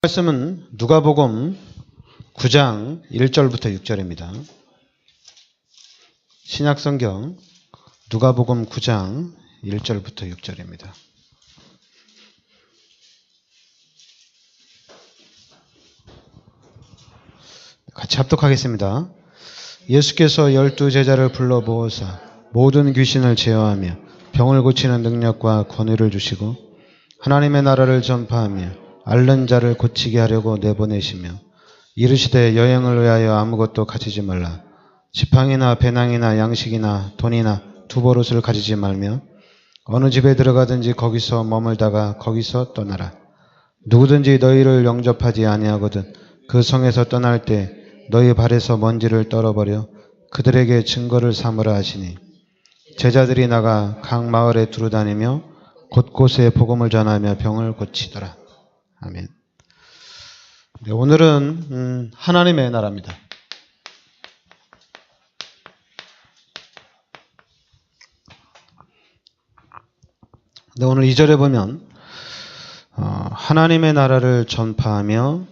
말씀은 누가복음 9장 1절부터 6절입니다. 신약성경 누가복음 9장 1절부터 6절입니다. 같이 합독하겠습니다. 예수께서 12제자를 불러 모으사 모든 귀신을 제어하며 병을 고치는 능력과 권위를 주시고 하나님의 나라를 전파하며 앓는 자를 고치게 하려고 내보내시며 이르시되 여행을 위하여 아무것도 가지지 말라. 지팡이나 배낭이나 양식이나 돈이나 두버릇을 가지지 말며 어느 집에 들어가든지 거기서 머물다가 거기서 떠나라. 누구든지 너희를 영접하지 아니하거든 그 성에서 떠날 때 너희 발에서 먼지를 떨어버려 그들에게 증거를 삼으라 하시니 제자들이 나가 각 마을에 두루다니며 곳곳에 복음을 전하며 병을 고치더라. 아멘. 네, 오늘은 하나님의 나라입니다. 네, 오늘 2절에 보면 하나님의 나라를 전파하며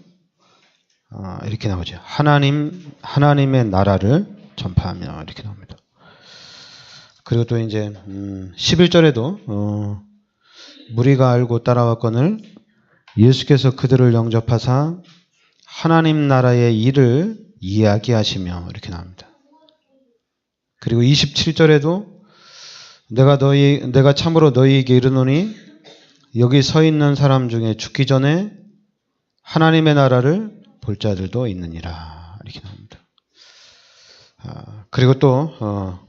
이렇게 나오죠. 하나님의 나라를 전파하며 이렇게 나옵니다. 그리고 또 이제 11절에도 무리가 알고 따라왔거늘 예수께서 그들을 영접하사 하나님 나라의 일을 이야기하시며 이렇게 나옵니다. 그리고 27절에도 내가 참으로 너희에게 이르노니 여기 서 있는 사람 중에 죽기 전에 하나님의 나라를 볼 자들도 있느니라 이렇게 나옵니다. 그리고 또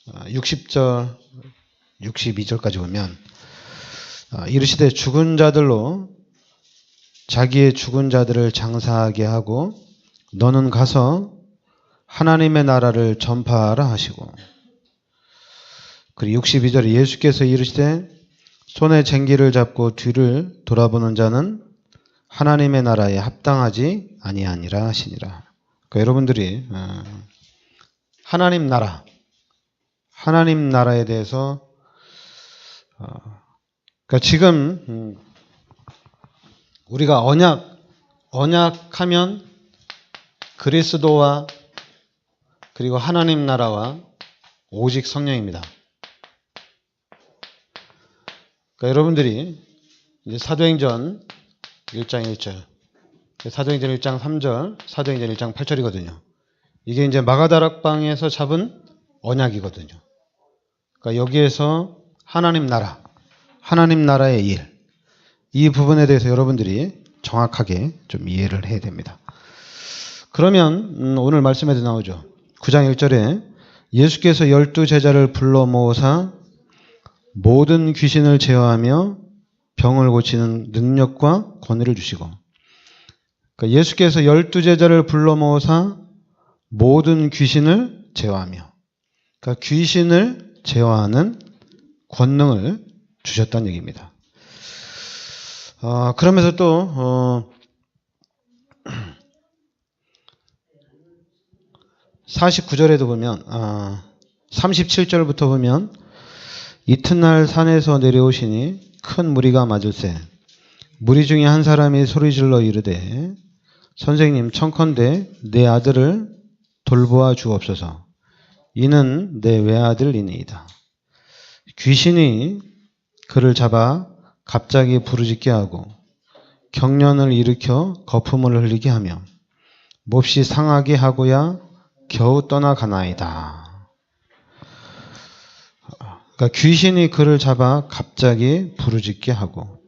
60절, 62절까지 보면 이르시되 죽은 자들로 자기의 죽은 자들을 장사하게 하고 너는 가서 하나님의 나라를 전파하라 하시고, 그리고 62절에 예수께서 이르시되 손에 쟁기를 잡고 뒤를 돌아보는 자는 하나님의 나라에 합당하지 아니하니라 하시니라. 그러니까 여러분들이 하나님 나라에 대해서 그러니까 지금 우리가 언약하면 그리스도와 그리고 하나님 나라와 오직 성령입니다. 그러니까 여러분들이 이제 사도행전 1장 1절, 사도행전 1장 3절, 사도행전 1장 8절이거든요. 이게 이제 마가다락방에서 잡은 언약이거든요. 그러니까 여기에서 하나님 나라의 일, 이 부분에 대해서 여러분들이 정확하게 좀 이해를 해야 됩니다. 그러면 오늘 말씀에도 나오죠. 9장 1절에 예수께서 12제자를 불러 모으사 모든 귀신을 제어하며 병을 고치는 능력과 권위를 주시고, 그러니까 예수께서 12제자를 불러 모으사 모든 귀신을 제어하며, 그러니까 귀신을 제어하는 권능을 주셨다는 얘기입니다. 그러면서 또 49절에도 보면 37절부터 보면 이튿날 산에서 내려오시니 큰 무리가 맞을세 무리 중에 한 사람이 소리질러 이르되 선생님 청컨대 내 아들을 돌보아 주옵소서. 이는 내 외아들이니이다. 귀신이 그를 잡아 갑자기 부르짖게 하고 경련을 일으켜 거품을 흘리게 하며 몹시 상하게 하고야 겨우 떠나가나이다. 그러니까 귀신이 그를 잡아 갑자기 부르짖게 하고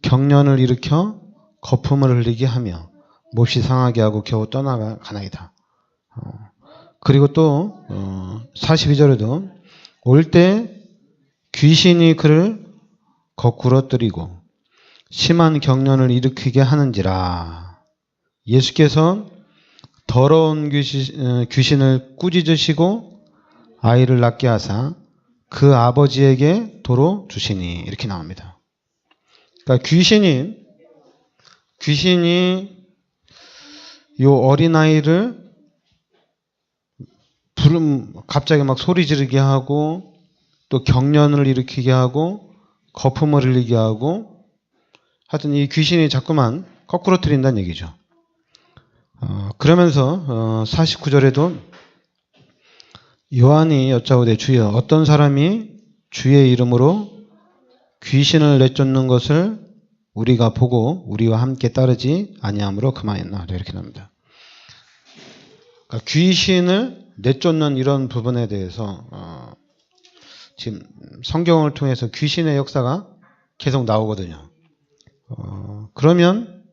경련을 일으켜 거품을 흘리게 하며 몹시 상하게 하고 겨우 떠나가나이다. 그리고 또 42절에도 올 때 귀신이 그를 거꾸러뜨리고 심한 경련을 일으키게 하는지라. 예수께서 더러운 귀신을 꾸짖으시고 아이를 낳게 하사 그 아버지에게 도로 주시니 이렇게 나옵니다. 그러니까 귀신이 요 어린아이를 갑자기 막 소리 지르게 하고 또 경련을 일으키게 하고 거품을 흘리게 하고 하여튼 이 귀신이 자꾸만 거꾸로 틀린다는 얘기죠. 그러면서 49절에도 요한이 여짜오되 주여 어떤 사람이 주의 이름으로 귀신을 내쫓는 것을 우리가 보고 우리와 함께 따르지 아니함으로 그만했나 이렇게 나옵니다. 그러니까 귀신을 내쫓는 이런 부분에 대해서 지금 성경을 통해서 귀신의 역사가 계속 나오거든요. 그러면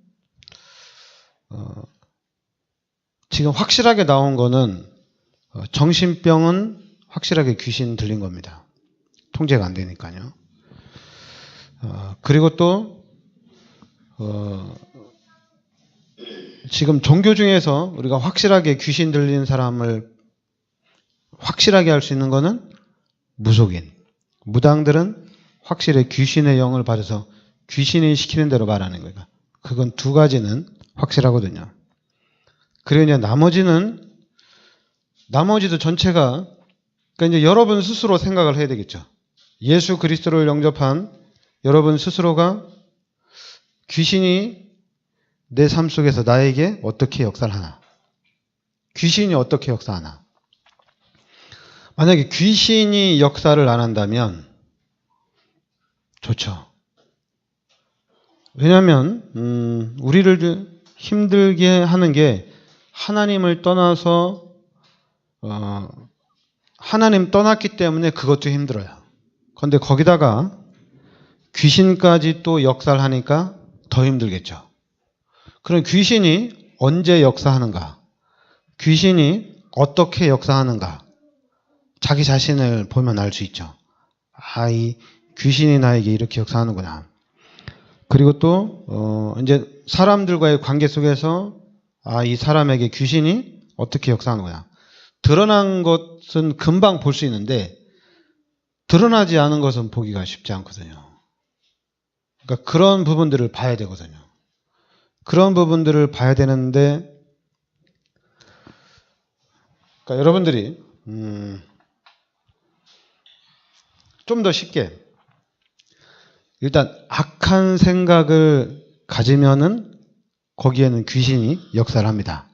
지금 확실하게 나온 거는 정신병은 확실하게 귀신 들린 겁니다. 통제가 안 되니까요. 그리고 또 지금 종교 중에서 우리가 확실하게 귀신 들린 사람을 확실하게 할 수 있는 거는 무속인. 무당들은 확실히 귀신의 영을 받아서 귀신이 시키는 대로 말하는 거예요. 그건 두 가지는 확실하거든요. 그리고 이제 나머지도 전체가, 그러니까 이제 여러분 스스로 생각을 해야 되겠죠. 예수 그리스도를 영접한 여러분 스스로가 귀신이 내 삶 속에서 나에게 어떻게 역사를 하나? 귀신이 어떻게 역사하나? 만약에 귀신이 역사를 안 한다면 좋죠. 왜냐하면 우리를 힘들게 하는 게 하나님을 떠나서 하나님 떠났기 때문에 그것도 힘들어요. 그런데 거기다가 귀신까지 또 역사를 하니까 더 힘들겠죠. 그럼 귀신이 언제 역사하는가? 귀신이 어떻게 역사하는가? 자기 자신을 보면 알 수 있죠. 이 귀신이 나에게 이렇게 역사하는구나. 그리고 또 이제 사람들과의 관계 속에서 이 사람에게 귀신이 어떻게 역사하는구나. 드러난 것은 금방 볼 수 있는데 드러나지 않은 것은 보기가 쉽지 않거든요. 그러니까 그런 부분들을 봐야 되거든요. 그런 부분들을 봐야 되는데, 그러니까 여러분들이 좀 더 쉽게 일단 악한 생각을 가지면은 거기에는 귀신이 역사를 합니다.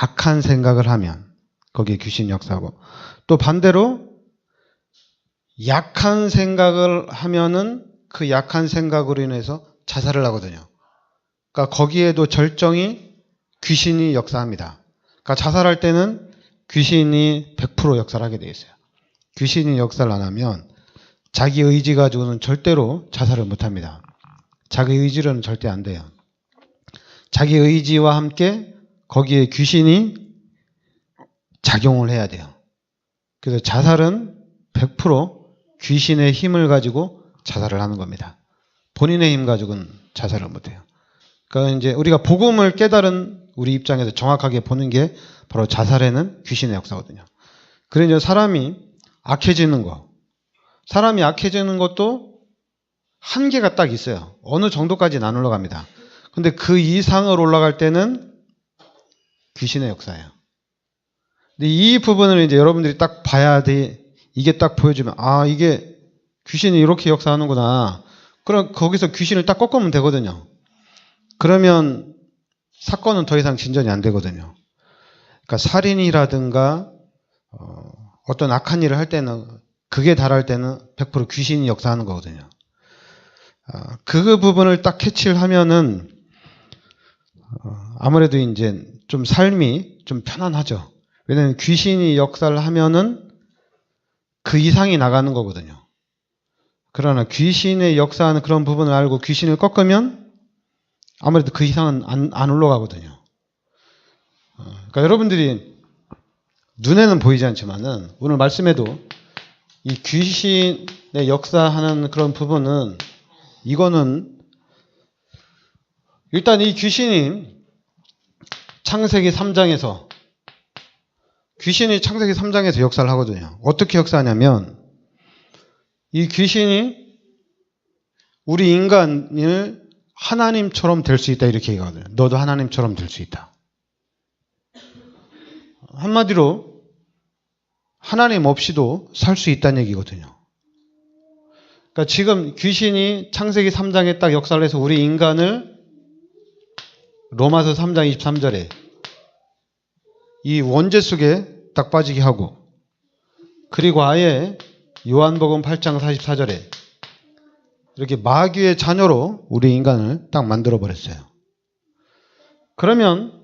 악한 생각을 하면 거기에 귀신이 역사하고, 또 반대로 약한 생각을 하면은 그 약한 생각으로 인해서 자살을 하거든요. 그러니까 거기에도 절정이 귀신이 역사합니다. 그러니까 자살할 때는 귀신이 100% 역사를 하게 되어 있어요. 귀신이 역사를 안 하면 자기 의지 가지고는 절대로 자살을 못 합니다. 자기 의지로는 절대 안 돼요. 자기 의지와 함께 거기에 귀신이 작용을 해야 돼요. 그래서 자살은 100% 귀신의 힘을 가지고 자살을 하는 겁니다. 본인의 힘 가지고는 자살을 못 해요. 그러니까 이제 우리가 복음을 깨달은 우리 입장에서 정확하게 보는 게 바로 자살에는 귀신의 역사거든요. 그래서 이제 사람이 악해지는 것도 한계가 딱 있어요. 어느 정도까지는 안 올라갑니다. 근데 그 이상을 올라갈 때는 귀신의 역사예요. 근데 이 부분을 이제 여러분들이 딱 봐야 돼. 이게 딱 보여주면, 이게 귀신이 이렇게 역사하는구나. 그럼 거기서 귀신을 딱 꺾으면 되거든요. 그러면 사건은 더 이상 진전이 안 되거든요. 그러니까 살인이라든가 어떤 악한 일을 할 때는, 극에 달할 때는 100% 귀신이 역사하는 거거든요. 그 부분을 딱 캐치를 하면은 아무래도 이제 좀 삶이 좀 편안하죠. 왜냐하면 귀신이 역사를 하면은 그 이상이 나가는 거거든요. 그러나 귀신의 역사하는 그런 부분을 알고 귀신을 꺾으면 아무래도 그 이상은 안 올라가거든요. 그러니까 여러분들이 눈에는 보이지 않지만은 오늘 말씀에도 이 귀신의 역사하는 그런 부분은, 이거는 일단 이 귀신이 창세기 3장에서 역사를 하거든요. 어떻게 역사하냐면 이 귀신이 우리 인간을 하나님처럼 될 수 있다 이렇게 얘기하거든요. 너도 하나님처럼 될 수 있다. 한마디로 하나님 없이도 살 수 있다는 얘기거든요. 그러니까 지금 귀신이 창세기 3장에 딱 역사를 해서 우리 인간을 로마서 3장 23절에 이 원죄 속에 딱 빠지게 하고, 그리고 아예 요한복음 8장 44절에 이렇게 마귀의 자녀로 우리 인간을 딱 만들어 버렸어요. 그러면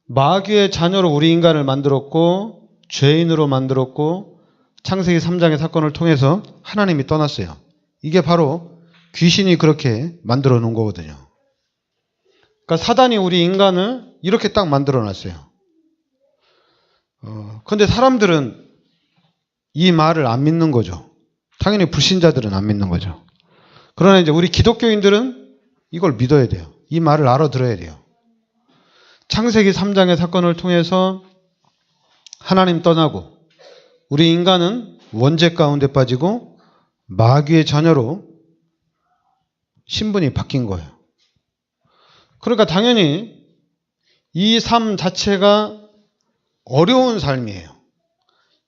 마귀의 자녀로 우리 인간을 만들었고 죄인으로 만들었고 창세기 3장의 사건을 통해서 하나님이 떠났어요. 이게 바로 귀신이 그렇게 만들어 놓은 거거든요. 그러니까 사단이 우리 인간을 이렇게 딱 만들어 놨어요. 근데 사람들은 이 말을 안 믿는 거죠. 당연히 불신자들은 안 믿는 거죠. 그러나 이제 우리 기독교인들은 이걸 믿어야 돼요. 이 말을 알아들어야 돼요. 창세기 3장의 사건을 통해서 하나님 떠나고 우리 인간은 원죄 가운데 빠지고 마귀의 자녀로 신분이 바뀐 거예요. 그러니까 당연히 이 삶 자체가 어려운 삶이에요.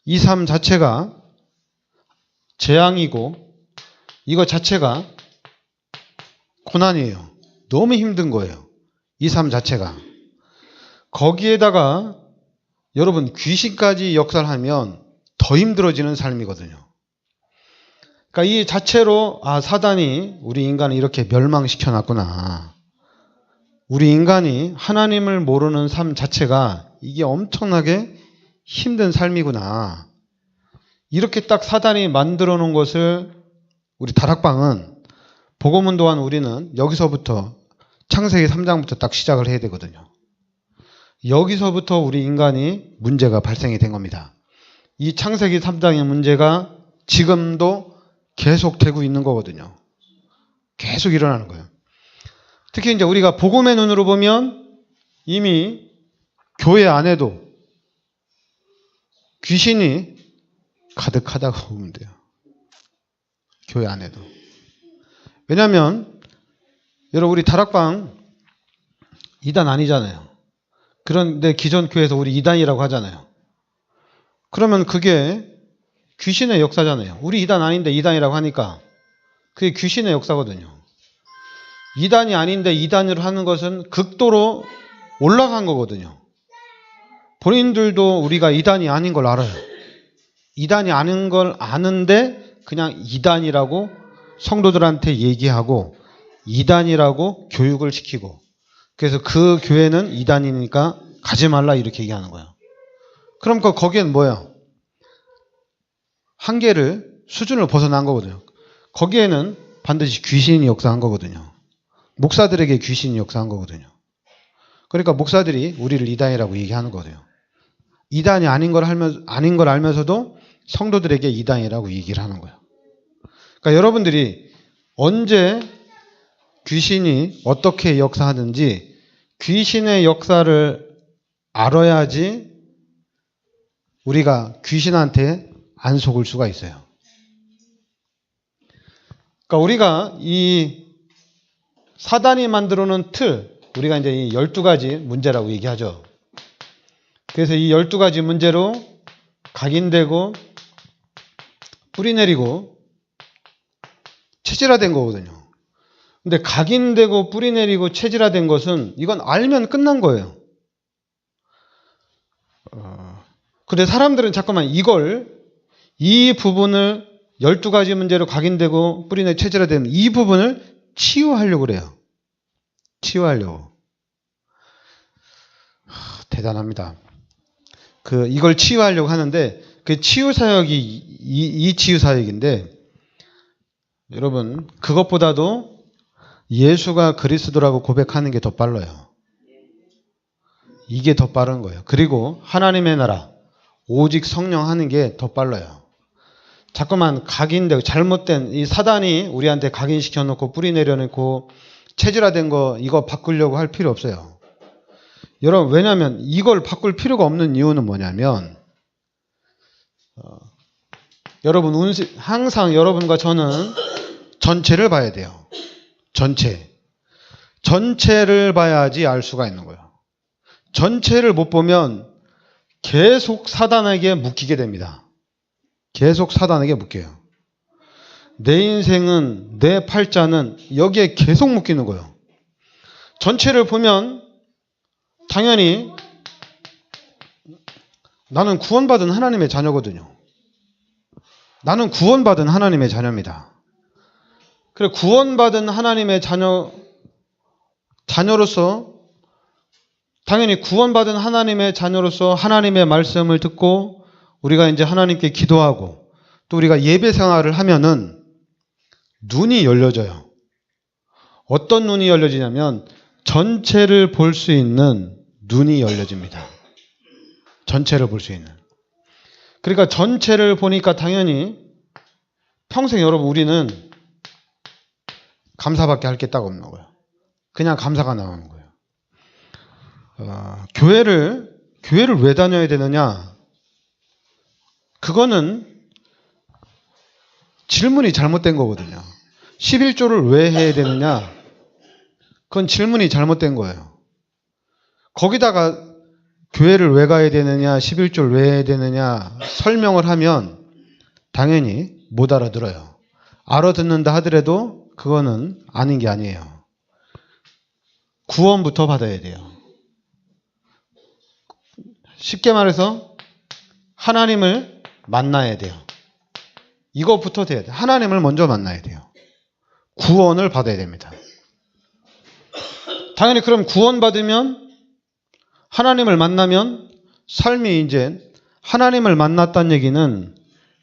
이 삶 자체가 재앙이고 이거 자체가 고난이에요. 너무 힘든 거예요. 이 삶 자체가. 거기에다가 여러분 귀신까지 역사를 하면 더 힘들어지는 삶이거든요. 그러니까 이 자체로 사단이 우리 인간을 이렇게 멸망시켜 놨구나. 우리 인간이 하나님을 모르는 삶 자체가 이게 엄청나게 힘든 삶이구나. 이렇게 딱 사단이 만들어 놓은 것을 우리 다락방은 복음운동한 우리는 여기서부터 창세기 3장부터 딱 시작을 해야 되거든요. 여기서부터 우리 인간이 문제가 발생이 된 겁니다. 이 창세기 3장의 문제가 지금도 계속 되고 있는 거거든요. 계속 일어나는 거예요. 특히 이제 우리가 복음의 눈으로 보면 이미 교회 안에도 귀신이 가득하다고 보면 돼요. 교회 안에도. 왜냐하면 여러분 우리 다락방 2단 아니잖아요. 그런데 기존 교회에서 우리 2단이라고 하잖아요. 그러면 그게 귀신의 역사잖아요. 우리 2단 아닌데 2단이라고 하니까 그게 귀신의 역사거든요. 2단이 아닌데 2단으로 하는 것은 극도로 올라간 거거든요. 본인들도 우리가 2단이 아닌 걸 알아요. 2단이 아닌 걸 아는데 그냥 2단이라고 성도들한테 얘기하고 2단이라고 교육을 시키고 그래서 그 교회는 2단이니까 가지 말라 이렇게 얘기하는 거예요. 그럼 거기엔 뭐예요? 한계를 수준을 벗어난 거거든요. 거기에는 반드시 귀신이 역사한 거거든요. 목사들에게 귀신이 역사한 거거든요. 그러니까 목사들이 우리를 2단이라고 얘기하는 거예요. 2단이 아닌 걸 알면서도 성도들에게 2단이라고 얘기를 하는 거예요. 그러니까 여러분들이 언제 귀신이 어떻게 역사하는지 귀신의 역사를 알아야지 우리가 귀신한테 안 속을 수가 있어요. 그러니까 우리가 이 사단이 만들어 놓은 틀, 우리가 이제 이 12가지 문제라고 얘기하죠. 그래서 이 12가지 문제로 각인되고 뿌리내리고 체질화된 거거든요. 근데 각인되고 뿌리내리고 체질화된 것은 이건 알면 끝난 거예요. 근데 사람들은 자꾸만 이 부분을 12가지 문제로 각인되고 뿌리내리고 체질화된 이 부분을 치유하려고 그래요. 치유하려고. 대단합니다. 이걸 치유하려고 하는데 그 치유사역이 이 치유사역인데 여러분 그것보다도 예수가 그리스도라고 고백하는 게 더 빨라요. 이게 더 빠른 거예요. 그리고 하나님의 나라 오직 성령 하는 게 더 빨라요. 자꾸만 각인되고 잘못된 이 사단이 우리한테 각인시켜 놓고 뿌리 내려놓고 체질화된 거 이거 바꾸려고 할 필요 없어요. 여러분 왜냐하면 이걸 바꿀 필요가 없는 이유는 뭐냐면 여러분 항상 여러분과 저는 전체를 봐야 돼요. 전체를 봐야지 알 수가 있는 거예요. 전체를 못 보면 계속 사단에게 묶이게 됩니다. 계속 사단에게 묶여요. 내 인생은 내 팔자는 여기에 계속 묶이는 거예요. 전체를 보면 당연히 나는 구원받은 하나님의 자녀거든요. 나는 구원받은 하나님의 자녀입니다. 그래, 구원받은 하나님의 자녀로서 당연히 구원받은 하나님의 자녀로서 하나님의 말씀을 듣고 우리가 이제 하나님께 기도하고 또 우리가 예배 생활을 하면은 눈이 열려져요. 어떤 눈이 열려지냐면 전체를 볼 수 있는 눈이 열려집니다. 전체를 볼 수 있는. 그러니까 전체를 보니까 당연히 평생 여러분 우리는 감사밖에 할 게 딱 없는 거예요. 그냥 감사가 나오는 거예요. 교회를 왜 다녀야 되느냐? 그거는 질문이 잘못된 거거든요. 11조를 왜 해야 되느냐? 그건 질문이 잘못된 거예요. 거기다가 교회를 왜 가야 되느냐, 11조를 왜 해야 되느냐 설명을 하면 당연히 못 알아들어요. 알아듣는다 하더라도 그거는 아닌 게 아니에요. 구원부터 받아야 돼요. 쉽게 말해서 하나님을 만나야 돼요. 이것부터 돼야 돼요. 하나님을 먼저 만나야 돼요. 구원을 받아야 됩니다. 당연히 그럼 구원받으면 하나님을 만나면 삶이 이제 하나님을 만났다는 얘기는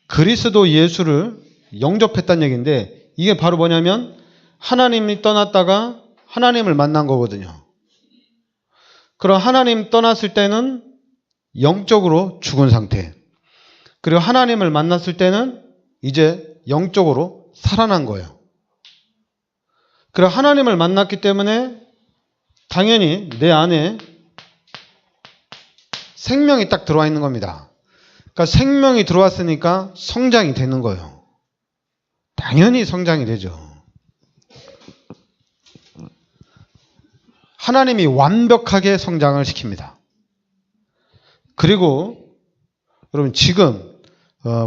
그리스도 예수를 영접했다는 얘기인데 이게 바로 뭐냐면 하나님이 떠났다가 하나님을 만난 거거든요. 그럼 하나님 떠났을 때는 영적으로 죽은 상태. 그리고 하나님을 만났을 때는 이제 영적으로 살아난 거예요. 그리고 하나님을 만났기 때문에 당연히 내 안에 생명이 딱 들어와 있는 겁니다. 그러니까 생명이 들어왔으니까 성장이 되는 거예요. 당연히 성장이 되죠. 하나님이 완벽하게 성장을 시킵니다. 그리고 여러분 지금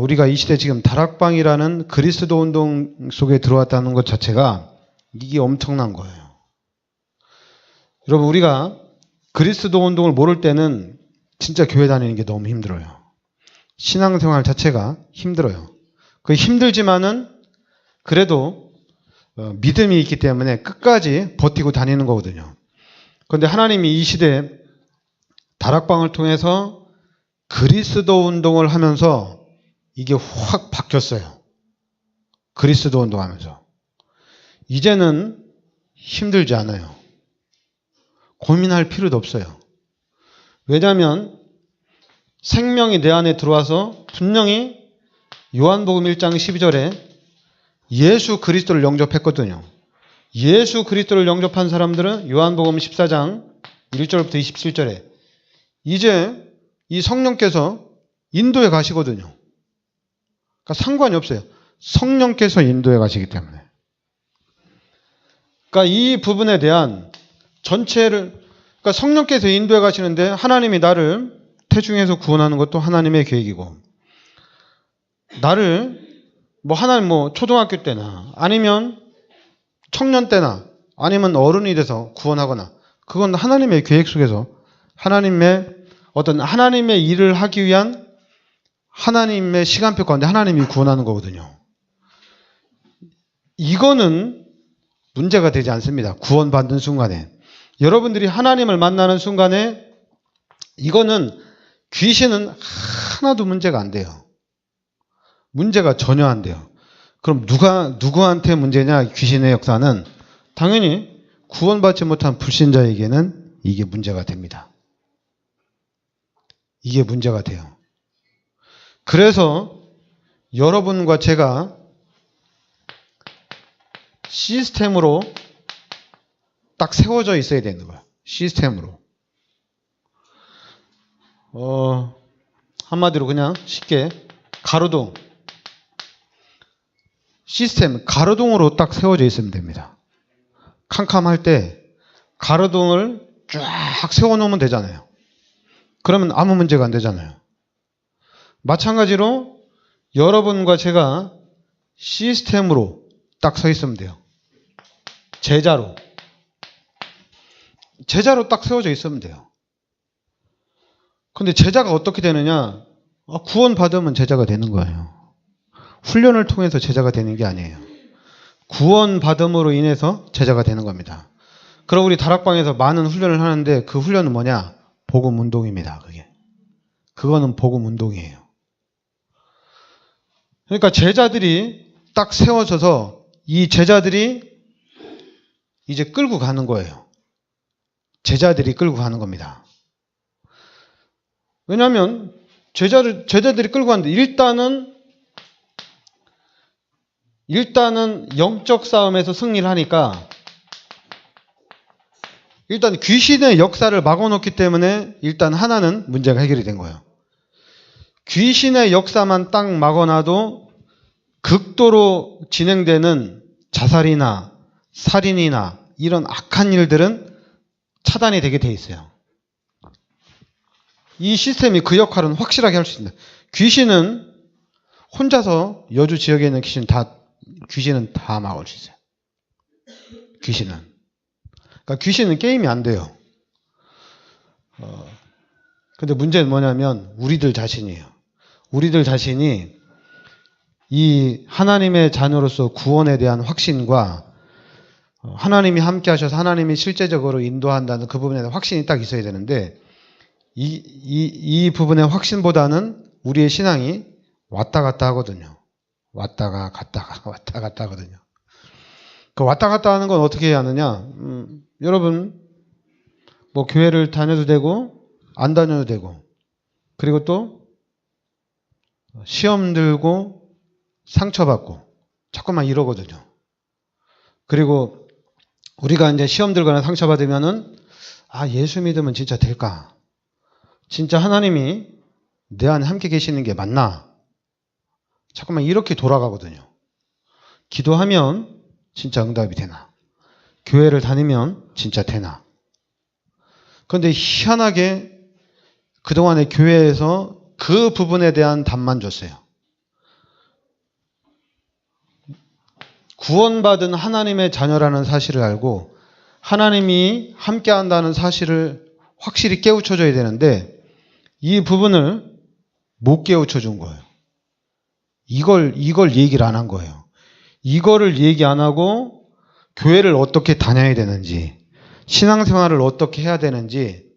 우리가 이 시대 지금 다락방이라는 그리스도 운동 속에 들어왔다는 것 자체가 이게 엄청난 거예요. 여러분 우리가 그리스도 운동을 모를 때는 진짜 교회 다니는 게 너무 힘들어요. 신앙생활 자체가 힘들어요. 그 힘들지만은 그래도 믿음이 있기 때문에 끝까지 버티고 다니는 거거든요. 그런데 하나님이 이 시대에 다락방을 통해서 그리스도 운동을 하면서 이게 확 바뀌었어요. 그리스도 운동하면서. 이제는 힘들지 않아요. 고민할 필요도 없어요. 왜냐하면 생명이 내 안에 들어와서 분명히 요한복음 1장 12절에 예수 그리스도를 영접했거든요. 예수 그리스도를 영접한 사람들은 요한복음 14장 1절부터 27절에 이제 이 성령께서 인도에 가시거든요. 그러니까 상관이 없어요. 성령께서 인도에 가시기 때문에. 그러니까 이 부분에 대한 전체를 그러니까 성령께서 인도에 가시는데 하나님이 나를 태중에서 구원하는 것도 하나님의 계획이고 나를 하나님 초등학교 때나 아니면 청년 때나 아니면 어른이 돼서 구원하거나 그건 하나님의 계획 속에서 하나님의 어떤 하나님의 일을 하기 위한 하나님의 시간표 가운데 하나님이 구원하는 거거든요. 이거는 문제가 되지 않습니다. 구원받는 순간에. 여러분들이 하나님을 만나는 순간에 이거는 귀신은 하나도 문제가 안 돼요. 문제가 전혀 안 돼요. 그럼 누구한테 문제냐? 귀신의 역사는 당연히 구원받지 못한 불신자에게는 이게 문제가 됩니다. 이게 문제가 돼요. 그래서 여러분과 제가 시스템으로 딱 세워져 있어야 되는 거야. 시스템으로. 한마디로 그냥 쉽게 가로등. 시스템, 가로등으로 딱 세워져 있으면 됩니다. 캄캄할 때 가로등을 쫙 세워놓으면 되잖아요. 그러면 아무 문제가 안 되잖아요. 마찬가지로 여러분과 제가 시스템으로 딱 서 있으면 돼요. 제자로 딱 세워져 있으면 돼요. 근데 제자가 어떻게 되느냐? 구원받으면 제자가 되는 거예요. 훈련을 통해서 제자가 되는 게 아니에요. 구원받음으로 인해서 제자가 되는 겁니다. 그럼 우리 다락방에서 많은 훈련을 하는데 그 훈련은 뭐냐? 복음 운동입니다. 그거는 복음 운동이에요. 그러니까 제자들이 딱 세워져서 이 제자들이 이제 끌고 가는 거예요. 제자들이 끌고 가는 겁니다. 왜냐하면 제자들이 끌고 가는데 일단은 영적 싸움에서 승리를 하니까 일단 귀신의 역사를 막아놓기 때문에 일단 하나는 문제가 해결이 된 거예요. 귀신의 역사만 딱 막아놔도 극도로 진행되는 자살이나 살인이나 이런 악한 일들은 차단이 되게 돼 있어요. 이 시스템이 그 역할은 확실하게 할 수 있습니다. 귀신은 혼자서 여주 지역에 있는 귀신은 다 막을 수 있어요. 그러니까 귀신은 게임이 안 돼요. 근데 문제는 뭐냐면 우리들 자신이에요. 우리들 자신이 이 하나님의 자녀로서 구원에 대한 확신과 하나님이 함께 하셔서 하나님이 실제적으로 인도한다는 그 부분에 대한 확신이 딱 있어야 되는데 이 부분의 확신보다는 우리의 신앙이 왔다 갔다 하거든요. 왔다가 갔다가 왔다 갔다 하거든요. 그 왔다 갔다 하는 건 어떻게 해야 하느냐? 여러분 뭐 교회를 다녀도 되고 안 다녀도 되고 그리고 또 시험 들고 상처받고 자꾸만 이러거든요. 그리고 우리가 이제 시험 들거나 상처받으면은 예수 믿으면 진짜 될까? 진짜 하나님이 내 안에 함께 계시는 게 맞나? 자꾸만 이렇게 돌아가거든요. 기도하면 진짜 응답이 되나? 교회를 다니면 진짜 되나? 그런데 희한하게 그동안의 교회에서 그 부분에 대한 답만 줬어요. 구원받은 하나님의 자녀라는 사실을 알고 하나님이 함께한다는 사실을 확실히 깨우쳐줘야 되는데 이 부분을 못 깨우쳐준 거예요. 이걸 얘기를 안 한 거예요. 이거를 얘기 안 하고 교회를 어떻게 다녀야 되는지 신앙생활을 어떻게 해야 되는지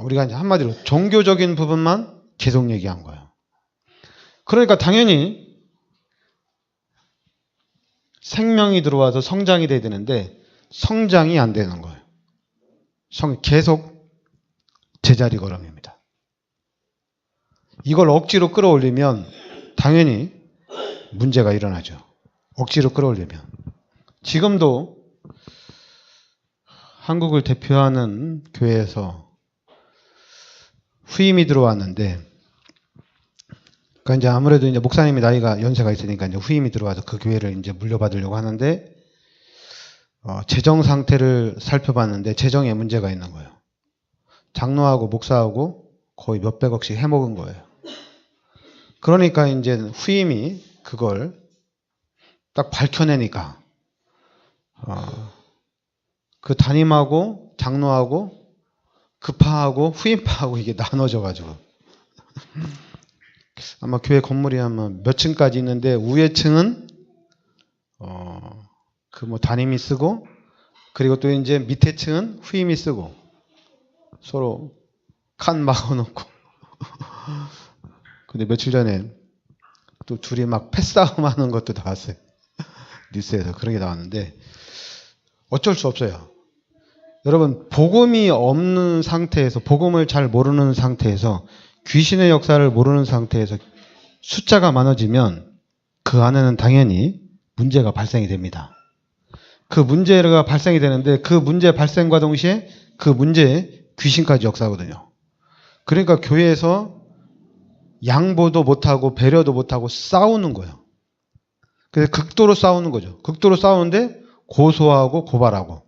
우리가 이제 한마디로 종교적인 부분만 계속 얘기한 거예요. 그러니까 당연히 생명이 들어와서 성장이 돼야 되는데 성장이 안 되는 거예요. 계속 제자리 걸음입니다. 이걸 억지로 끌어올리면 당연히 문제가 일어나죠. 억지로 끌어올리면. 지금도 한국을 대표하는 교회에서 후임이 들어왔는데, 그러니까 이제 아무래도 이제 목사님이 나이가 연세가 있으니까 이제 후임이 들어와서 그 교회를 이제 물려받으려고 하는데, 재정 상태를 살펴봤는데 재정에 문제가 있는 거예요. 장로하고 목사하고 거의 몇백억씩 해먹은 거예요. 그러니까 이제 후임이 그걸 딱 밝혀내니까 그 담임하고 장로하고 급파하고 후임파하고 이게 나눠져가지고 아마 교회 건물이 아마 몇 층까지 있는데 위에 층은 그 뭐 담임이 쓰고 그리고 또 이제 밑에 층은 후임이 쓰고 서로 칸 막아놓고 근데 며칠 전에 또 둘이 막 패싸움 하는 것도 나왔어요. 뉴스에서 그런 게 나왔는데 어쩔 수 없어요. 여러분 복음이 없는 상태에서 복음을 잘 모르는 상태에서 귀신의 역사를 모르는 상태에서 숫자가 많아지면 그 안에는 당연히 문제가 발생이 됩니다. 그 문제가 발생이 되는데 그 문제 발생과 동시에 그 문제에 귀신까지 역사하거든요. 그러니까 교회에서 양보도 못하고 배려도 못하고 싸우는 거예요. 그래서 극도로 싸우는 거죠. 극도로 싸우는데 고소하고 고발하고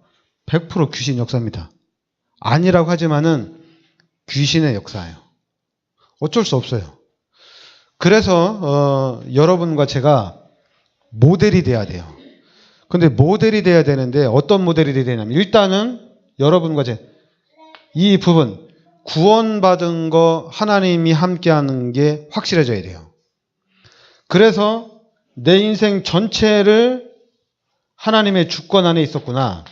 100% 귀신 역사입니다. 아니라고 하지만은 귀신의 역사예요. 어쩔 수 없어요. 그래서 여러분과 제가 모델이 돼야 돼요. 근데 모델이 돼야 되는데 어떤 모델이 돼야 되냐면 일단은 여러분과 이 부분 구원받은 거 하나님이 함께하는 게 확실해져야 돼요. 그래서 내 인생 전체를 하나님의 주권 안에 있었구나.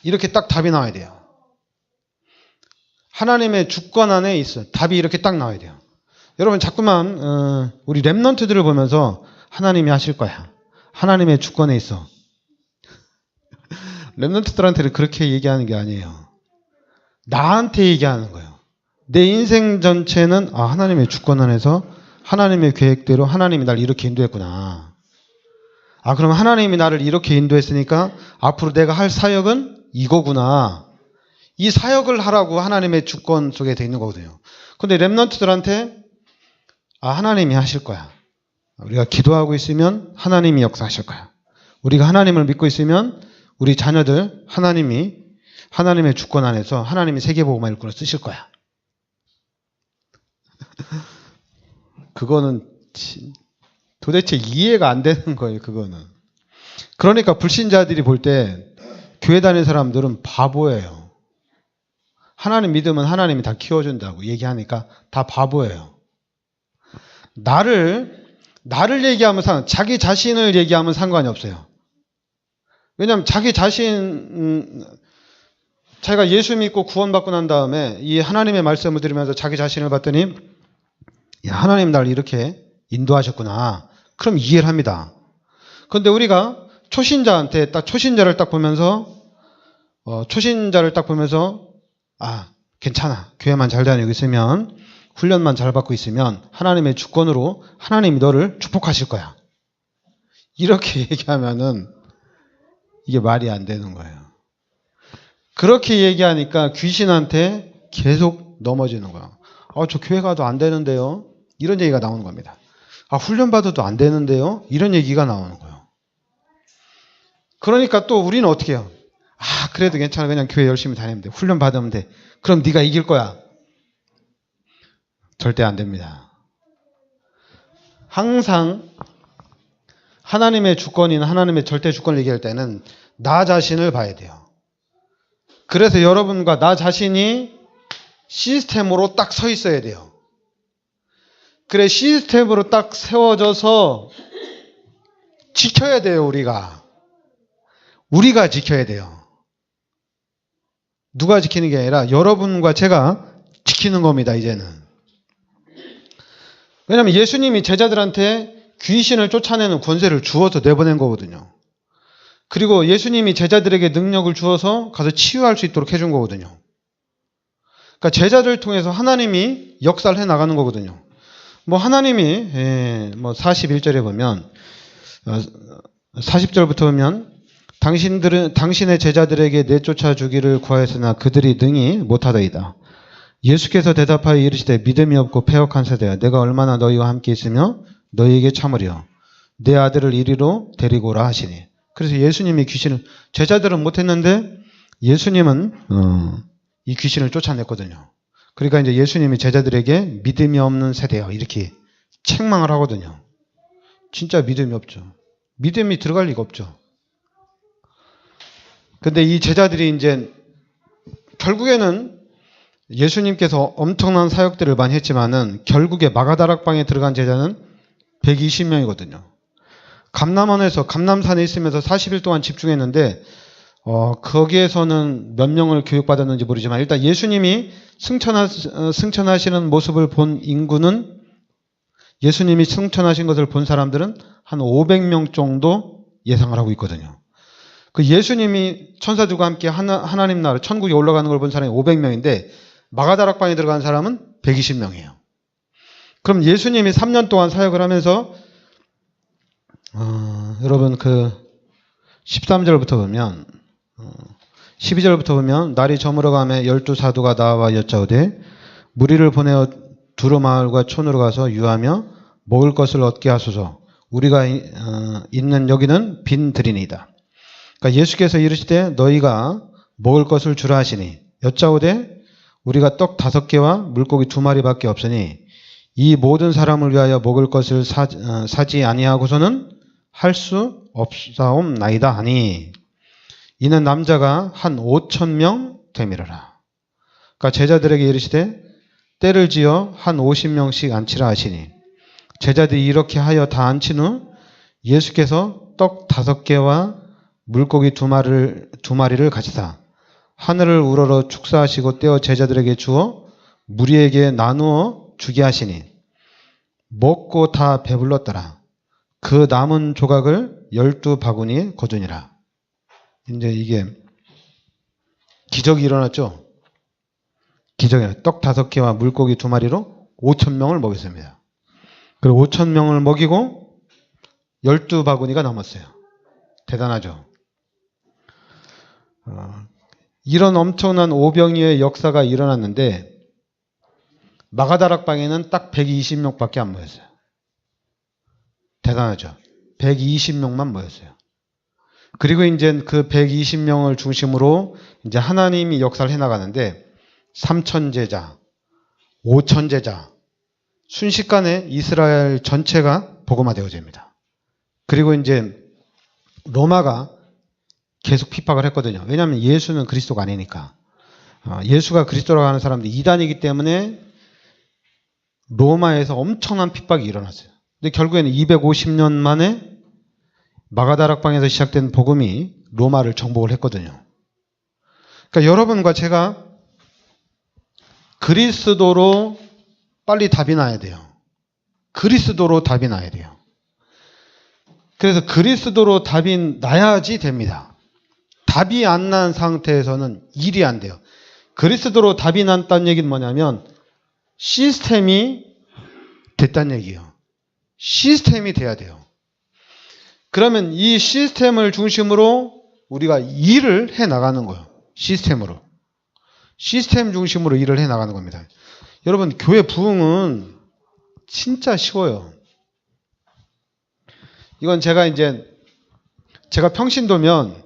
이렇게 딱 답이 나와야 돼요. 하나님의 주권 안에 있어. 답이 이렇게 딱 나와야 돼요. 여러분 자꾸만 우리 랩런트들을 보면서 하나님이 하실 거야. 하나님의 주권에 있어. 랩런트들한테는 그렇게 얘기하는 게 아니에요. 나한테 얘기하는 거예요. 내 인생 전체는 하나님의 주권 안에서 하나님의 계획대로 하나님이 날 이렇게 인도했구나. 그럼 하나님이 나를 이렇게 인도했으니까 앞으로 내가 할 사역은 이거구나. 이 사역을 하라고 하나님의 주권 속에 돼 있는 거거든요. 근데 랩런트들한테 하나님이 하실 거야. 우리가 기도하고 있으면 하나님이 역사하실 거야. 우리가 하나님을 믿고 있으면 우리 자녀들 하나님의 주권 안에서 하나님이 세계복음화 일꾼을 쓰실 거야. 그거는 도대체 이해가 안 되는 거예요. 그거는. 그러니까 불신자들이 볼 때 교회 다니는 사람들은 바보예요. 하나님 믿으면 하나님이 다 키워준다고 얘기하니까 다 바보예요. 나를 얘기하면 자기 자신을 얘기하면 상관이 없어요. 왜냐하면 자기 자신, 자기가 예수 믿고 구원받고 난 다음에 이 하나님의 말씀을 들으면서 자기 자신을 봤더니 하나님 날 이렇게 인도하셨구나. 그럼 이해를 합니다. 그런데 우리가 초신자를 딱 보면서 괜찮아. 교회만 잘 다니고 있으면 훈련만 잘 받고 있으면 하나님의 주권으로 하나님이 너를 축복하실 거야. 이렇게 얘기하면은 이게 말이 안 되는 거예요. 그렇게 얘기하니까 귀신한테 계속 넘어지는 거야. 저 교회 가도 안 되는데요. 이런 얘기가 나오는 겁니다. 훈련 받아도 안 되는데요. 이런 얘기가 나오는 거예요. 그러니까 또 우리는 어떻게 해요? 그래도 괜찮아. 그냥 교회 열심히 다니면 돼. 훈련 받으면 돼. 그럼 네가 이길 거야. 절대 안 됩니다. 항상 하나님의 주권이나 하나님의 절대 주권을 얘기할 때는 나 자신을 봐야 돼요. 그래서 여러분과 나 자신이 시스템으로 딱 서 있어야 돼요. 그래, 시스템으로 딱 세워져서 지켜야 돼요, 우리가. 우리가 지켜야 돼요. 누가 지키는 게 아니라 여러분과 제가 지키는 겁니다, 이제는. 왜냐하면 예수님이 제자들한테 귀신을 쫓아내는 권세를 주어서 내보낸 거거든요. 그리고 예수님이 제자들에게 능력을 주어서 가서 치유할 수 있도록 해준 거거든요. 그러니까 제자들을 통해서 하나님이 역사를 해나가는 거거든요. 하나님이 41절에 보면 40절부터 보면 당신의 제자들에게 내쫓아 주기를 구하였으나 그들이 능히 못하더이다. 예수께서 대답하여 이르시되 믿음이 없고 패역한 세대야. 내가 얼마나 너희와 함께 있으며 너희에게 참으리요. 내 아들을 이리로 데리고 오라 하시니. 그래서 예수님이 제자들은 못했는데 예수님은 이 귀신을 쫓아냈거든요. 그러니까 이제 예수님이 제자들에게 믿음이 없는 세대야 이렇게 책망을 하거든요. 진짜 믿음이 없죠. 믿음이 들어갈 리가 없죠. 근데 이 제자들이 이제 결국에는 예수님께서 엄청난 사역들을 많이 했지만은 결국에 마가다락방에 들어간 제자는 120명이거든요. 감남산에 있으면서 40일 동안 집중했는데 거기에서는 몇 명을 교육받았는지 모르지만 일단 예수님이 승천하시는 모습을 본 인구는 예수님이 승천하신 것을 본 사람들은 한 500명 정도 예상을 하고 있거든요. 그 예수님이 천사들과 함께 하나님 나라 천국에 올라가는 걸 본 사람이 500명인데 마가다락방에 들어간 사람은 120명이에요. 그럼 예수님이 3년 동안 사역을 하면서 여러분 13절부터 보면 12절부터 보면 날이 저물어 가매 12사도가 나와 여짜오되 무리를 보내어 두로 마을과 촌으로 가서 유하며 먹을 것을 얻게 하소서. 우리가 있는 여기는 빈 들이니이다. 그러니까 예수께서 이르시되 너희가 먹을 것을 주라 하시니 여짜오되 우리가 떡 5개와 물고기 2마리밖에 없으니 이 모든 사람을 위하여 먹을 것을 사지 아니하고서는 할 수 없사옵나이다 하니 이는 남자가 한 5,000명 되밀어라. 그러니까 제자들에게 이르시되 때를 지어 한 50명씩 앉히라 하시니 제자들이 이렇게 하여 다 앉힌 후 예수께서 떡 5개와 물고기 2마리를 가지사 하늘을 우러러 축사하시고 떼어 제자들에게 주어 무리에게 나누어 주게 하시니 먹고 다 배불렀더라. 그 남은 조각을 12바구니에 거두니라. 이제 이게 기적이 일어났죠. 기적이 떡 5개와 물고기 2마리로 5,000명을 먹였습니다. 그리고 5,000명을 먹이고 12바구니가 넘었어요. 대단하죠. 이런 엄청난 오병이어의 역사가 일어났는데 마가다락방에는 딱 120명밖에 안 모였어요. 대단하죠. 120명만 모였어요. 그리고 이제 그 120명을 중심으로 이제 하나님이 역사를 해나가는데 3,000제자, 5,000제자, 순식간에 이스라엘 전체가 복음화되어집니다. 그리고 이제 로마가 계속 핍박을 했거든요. 왜냐하면 예수는 그리스도가 아니니까. 예수가 그리스도라고 하는 사람들이 이단이기 때문에 로마에서 엄청난 핍박이 일어났어요. 근데 결국에는 250년 만에 마가다락방에서 시작된 복음이 로마를 정복을 했거든요. 그러니까 여러분과 제가 그리스도로 빨리 답이 나야 돼요. 그리스도로 답이 나야 돼요. 그래서 그리스도로 답이 나야지 됩니다. 답이 안 난 상태에서는 일이 안 돼요. 그리스도로 답이 났다는 얘기는 뭐냐면 시스템이 됐다는 얘기예요. 시스템이 돼야 돼요. 그러면 이 시스템을 중심으로 우리가 일을 해 나가는 거예요. 시스템으로. 시스템 중심으로 일을 해 나가는 겁니다. 여러분, 교회 부흥은 진짜 쉬워요. 이건 제가 평신도면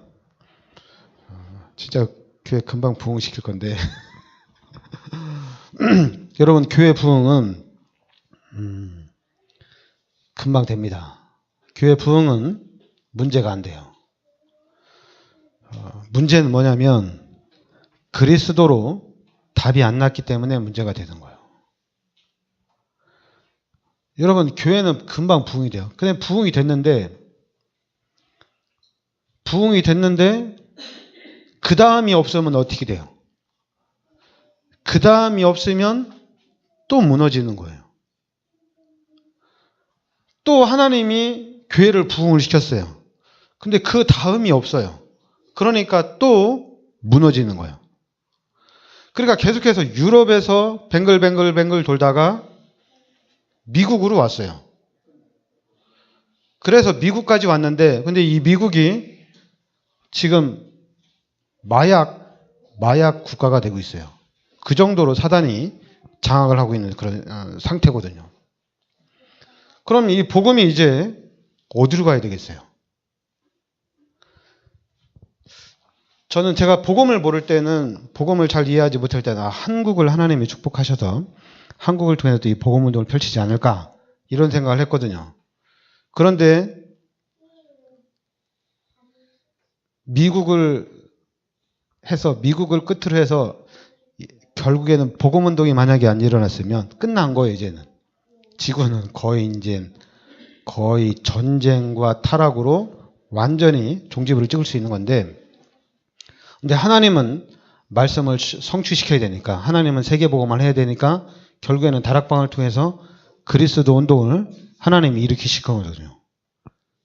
진짜 교회 금방 부흥시킬 건데 여러분, 교회 부흥은 금방 됩니다. 교회 부흥은 문제가 안 돼요. 문제는 뭐냐면 그리스도로 답이 안 났기 때문에 문제가 되는 거예요. 여러분, 교회는 금방 부흥이 돼요. 근데 부흥이 됐는데 그 다음이 없으면 어떻게 돼요? 그 다음이 없으면 또 무너지는 거예요. 또 하나님이 교회를 부흥을 시켰어요. 근데 그 다음이 없어요. 그러니까 또 무너지는 거예요. 그러니까 계속해서 유럽에서 뱅글뱅글 돌다가 미국으로 왔어요. 그래서 미국까지 왔는데, 근데 이 미국이 지금 마약 국가가 되고 있어요. 그 정도로 사단이 장악을 하고 있는 그런 상태거든요. 그럼 이 복음이 이제 어디로 가야 되겠어요? 저는 제가 복음을 모를 때는, 복음을 잘 이해하지 못할 때는 한국을 하나님이 축복하셔서 한국을 통해서 이 복음 운동을 펼치지 않을까, 이런 생각을 했거든요. 그런데 미국을 끝으로 해서 결국에는 복음 운동이 만약에 안 일어났으면 끝난 거예요. 이제는 지구는 거의 전쟁과 타락으로 완전히 종지부를 찍을 수 있는 건데, 근데 하나님은 말씀을 성취시켜야 되니까, 하나님은 세계복음을 해야 되니까 결국에는 다락방을 통해서 그리스도 운동을 하나님이 일으키실 거거든요.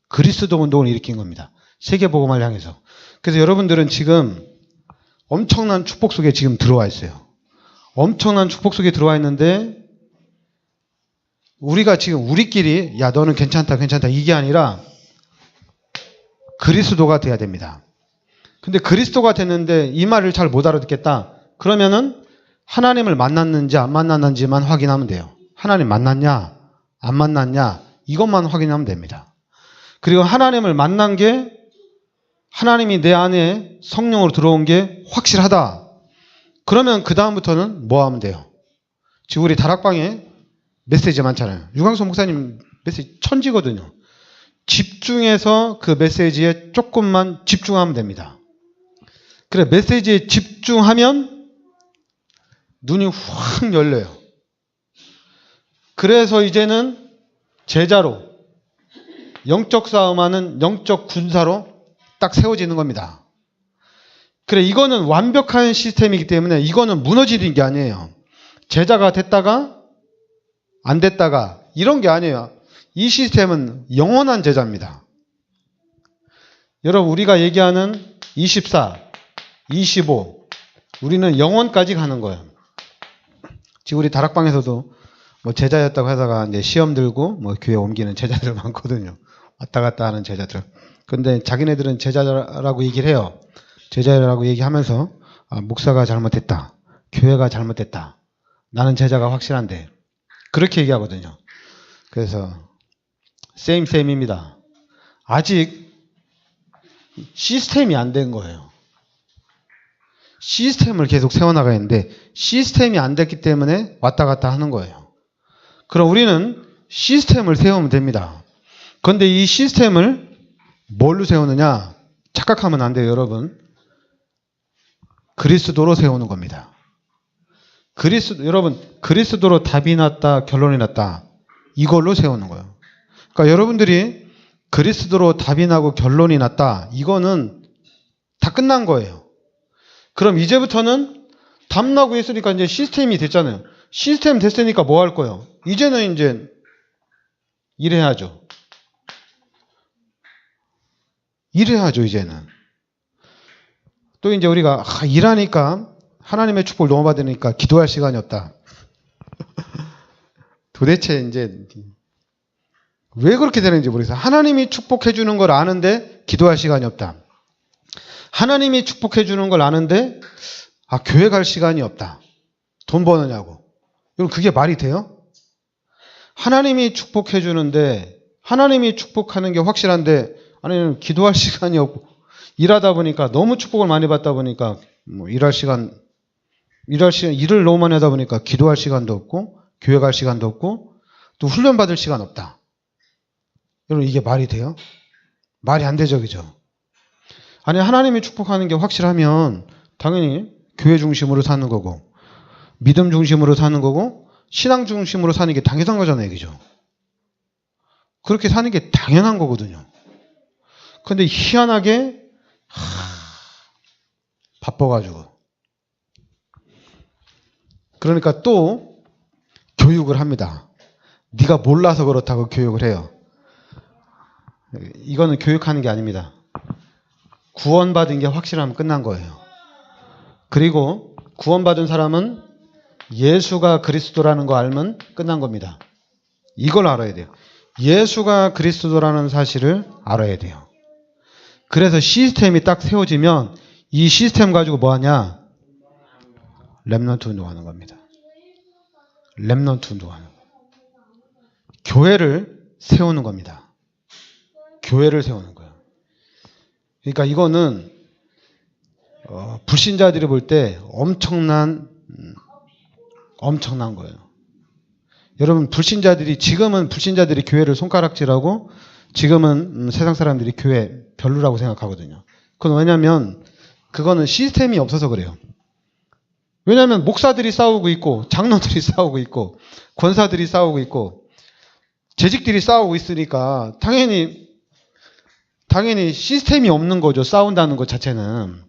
그리스도 운동을 일으킨 겁니다. 세계복음을 향해서. 그래서 여러분들은 지금 엄청난 축복 속에 지금 들어와 있어요. 엄청난 축복 속에 들어와 있는데, 우리가 지금 우리끼리 야 너는 괜찮다 이게 아니라 그리스도가 돼야 됩니다. 근데 그리스도가 됐는데 이 말을 잘 못 알아듣겠다. 그러면은 하나님을 만났는지 안 만났는지만 확인하면 돼요. 하나님 만났냐 안 만났냐 이것만 확인하면 됩니다. 그리고 하나님을 만난 게, 하나님이 내 안에 성령으로 들어온 게 확실하다. 그러면 그 다음부터는 뭐 하면 돼요? 지금 우리 다락방에 메시지 많잖아요. 유광수 목사님 메시지 천지거든요. 집중해서 그 메시지에 조금만 집중하면 됩니다. 그래, 메시지에 집중하면 눈이 확 열려요. 그래서 이제는 제자로, 영적 싸움하는 영적 군사로 딱 세워지는 겁니다. 그래, 이거는 완벽한 시스템이기 때문에 이거는 무너지는 게 아니에요. 제자가 됐다가 안 됐다가 이런 게 아니에요. 이 시스템은 영원한 제자입니다. 여러분, 우리가 얘기하는 24, 25, 우리는 영원까지 가는 거예요. 지금 우리 다락방에서도 뭐 제자였다고 하다가 이제 시험 들고 뭐 교회 옮기는 제자들 많거든요. 왔다 갔다 하는 제자들. 근데 자기네들은 제자라고 얘기를 해요. 제자라고 얘기하면서 목사가 잘못했다. 교회가 잘못했다. 나는 제자가 확실한데. 그렇게 얘기하거든요. 그래서 세임입니다. 아직 시스템이 안 된 거예요. 시스템을 계속 세워나가야 하는데 시스템이 안 됐기 때문에 왔다 갔다 하는 거예요. 그럼 우리는 시스템을 세우면 됩니다. 그런데 이 시스템을 뭘로 세우느냐? 착각하면 안 돼요, 여러분. 그리스도로 세우는 겁니다. 여러분, 그리스도로 답이 났다, 결론이 났다. 이걸로 세우는 거예요. 그러니까 여러분들이 그리스도로 답이 나고 결론이 났다. 이거는 다 끝난 거예요. 그럼 이제부터는 답 나고 했으니까 이제 시스템이 됐잖아요. 시스템 됐으니까 뭐 할 거예요? 이제는 이제 일해야죠. 일해야죠, 이제는. 또 이제 우리가 일하니까 하나님의 축복을 너무 받으니까 기도할 시간이 없다. 도대체 이제 왜 그렇게 되는지 모르겠어요. 하나님이 축복해 주는 걸 아는데 기도할 시간이 없다. 하나님이 축복해 주는 걸 아는데 교회 갈 시간이 없다. 돈 버느냐고. 여러분, 그게 말이 돼요? 하나님이 축복해 주는데 하나님이 축복하는 게 확실한데 아니면 기도할 시간이 없고 일하다 보니까 너무 축복을 많이 받다 보니까 뭐 일을 너무 많이 하다 보니까 기도할 시간도 없고 교회 갈 시간도 없고 또 훈련 받을 시간 없다. 여러분, 이게 말이 돼요? 말이 안 되죠, 그죠? 아니, 하나님이 축복하는 게 확실하면 당연히 교회 중심으로 사는 거고 믿음 중심으로 사는 거고 신앙 중심으로 사는 게 당연한 거잖아요, 그죠? 그렇게 사는 게 당연한 거거든요. 근데 희한하게 바빠가지고 그러니까 또 교육을 합니다. 네가 몰라서 그렇다고 교육을 해요. 이거는 교육하는 게 아닙니다. 구원받은 게 확실하면 끝난 거예요. 그리고 구원받은 사람은 예수가 그리스도라는 거 알면 끝난 겁니다. 이걸 알아야 돼요. 예수가 그리스도라는 사실을 알아야 돼요. 그래서 시스템이 딱 세워지면 이 시스템 가지고 뭐 하냐? 렘넌트 운동하는 겁니다. 렘넌트 운동하는 거예요. 교회를 세우는 겁니다. 교회를 세우는 거예요. 그러니까 이거는 불신자들이 볼 때 엄청난 거예요. 여러분, 지금은 불신자들이 교회를 손가락질하고 지금은 세상 사람들이 교회 별로라고 생각하거든요. 그건 왜냐면 그거는 시스템이 없어서 그래요. 왜냐하면 목사들이 싸우고 있고 장로들이 싸우고 있고 권사들이 싸우고 있고 재직들이 싸우고 있으니까 당연히 시스템이 없는 거죠. 싸운다는 것 자체는.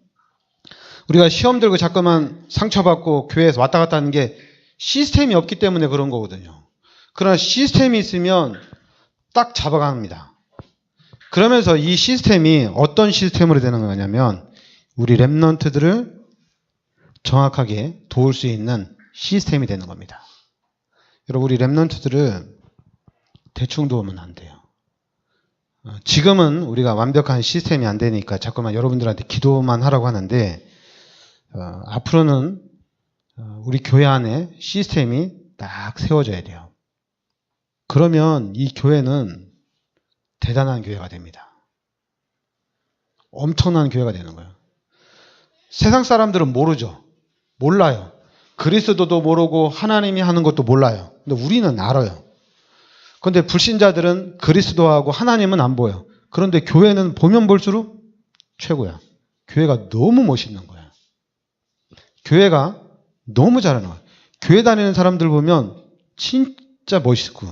우리가 시험 들고 자꾸만 상처받고 교회에서 왔다 갔다 하는 게 시스템이 없기 때문에 그런 거거든요. 그러나 시스템이 있으면 딱 잡아갑니다. 그러면서 이 시스템이 어떤 시스템으로 되는 거냐면 우리 렘넌트들을 정확하게 도울 수 있는 시스템이 되는 겁니다. 여러분, 우리 렘넌트들을 대충 도우면 안 돼요. 지금은 우리가 완벽한 시스템이 안 되니까 자꾸만 여러분들한테 기도만 하라고 하는데 앞으로는 우리 교회 안에 시스템이 딱 세워져야 돼요. 그러면 이 교회는 대단한 교회가 됩니다. 엄청난 교회가 되는 거예요. 세상 사람들은 모르죠. 몰라요. 그리스도도 모르고 하나님이 하는 것도 몰라요. 근데 우리는 알아요. 그런데 불신자들은 그리스도하고 하나님은 안 보여. 그런데 교회는 보면 볼수록 최고야. 교회가 너무 멋있는 거야. 교회가 너무 잘하는 거야. 교회 다니는 사람들 보면 진짜 멋있고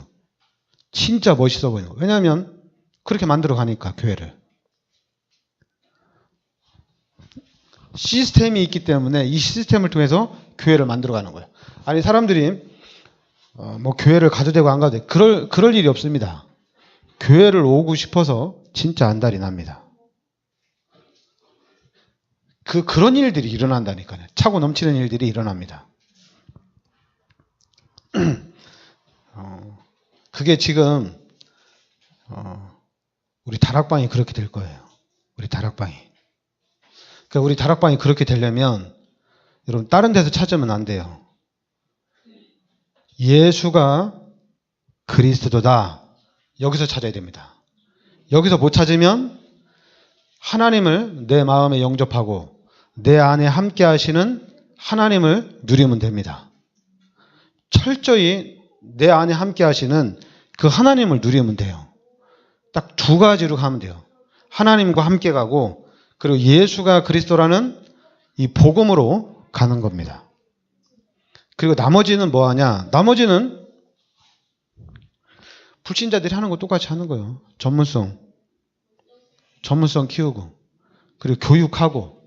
진짜 멋있어 보이는 거예요. 왜냐하면 그렇게 만들어 가니까 교회를. 시스템이 있기 때문에 이 시스템을 통해서 교회를 만들어 가는 거예요. 아니 사람들이 뭐 교회를 가도 되고 안 가도 되고 그럴 일이 없습니다. 교회를 오고 싶어서 진짜 안달이 납니다. 그런 일들이 일어난다니까요. 차고 넘치는 일들이 일어납니다. 그게 지금 우리 다락방이 그렇게 될 거예요. 우리 다락방이. 그러니까 우리 다락방이 그렇게 되려면 여러분 다른 데서 찾으면 안 돼요. 예수가 그리스도다. 여기서 찾아야 됩니다. 여기서 못 찾으면 하나님을 내 마음에 영접하고 내 안에 함께 하시는 하나님을 누리면 됩니다. 철저히 내 안에 함께 하시는 그 하나님을 누리면 돼요. 딱 두 가지로 가면 돼요. 하나님과 함께 가고 그리고 예수가 그리스도라는 이 복음으로 가는 겁니다. 그리고 나머지는 뭐 하냐? 나머지는 불신자들이 하는 거 똑같이 하는 거예요. 전문성 키우고 그리고 교육하고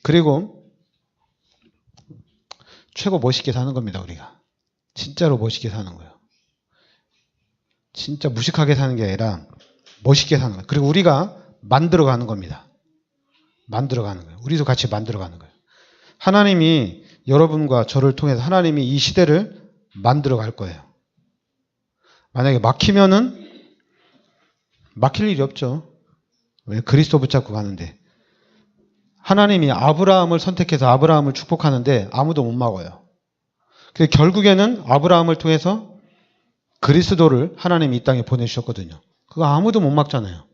그리고 최고 멋있게 사는 겁니다. 우리가 진짜로 멋있게 사는 거예요. 진짜 무식하게 사는 게 아니라 멋있게 사는 거예요. 그리고 우리가 만들어가는 겁니다. 만들어가는 거예요. 우리도 같이 만들어가는 거예요. 하나님이 여러분과 저를 통해서 하나님이 이 시대를 만들어갈 거예요. 만약에 막히면은 막힐 일이 없죠. 왜? 그리스도 붙잡고 가는데. 하나님이 아브라함을 선택해서 아브라함을 축복하는데 아무도 못 막아요. 결국에는 아브라함을 통해서 그리스도를 하나님이 이 땅에 보내주셨거든요. 그거 아무도 못 막잖아요.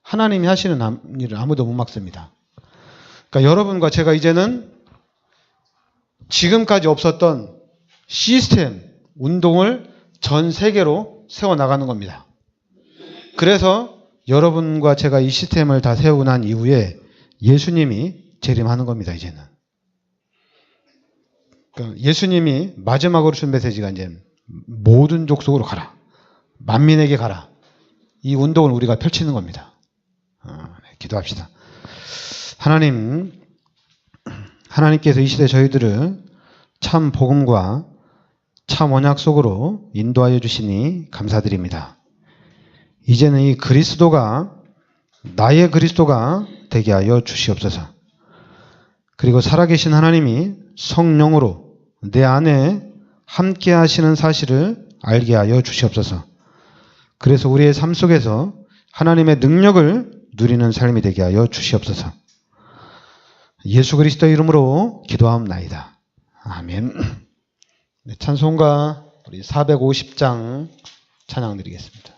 하나님이 하시는 일을 아무도 못 막습니다. 그러니까 여러분과 제가 이제는 지금까지 없었던 시스템, 운동을 전 세계로 세워나가는 겁니다. 그래서 여러분과 제가 이 시스템을 다 세우고 난 이후에 예수님이 재림하는 겁니다, 이제는. 그러니까 예수님이 마지막으로 준 메시지가 이제 모든 족속으로 가라. 만민에게 가라. 이 운동을 우리가 펼치는 겁니다. 기도합시다. 하나님께서 이 시대 저희들을 참 복음과 참 언약 속으로 인도하여 주시니 감사드립니다. 이제는 이 그리스도가 나의 그리스도가 되게 하여 주시옵소서. 그리고 살아계신 하나님이 성령으로 내 안에 함께 하시는 사실을 알게 하여 주시옵소서. 그래서 우리의 삶 속에서 하나님의 능력을 누리는 삶이 되게 하여 주시옵소서. 예수 그리스도의 이름으로 기도하옵나이다. 아멘. 찬송가 우리 450장 찬양 드리겠습니다.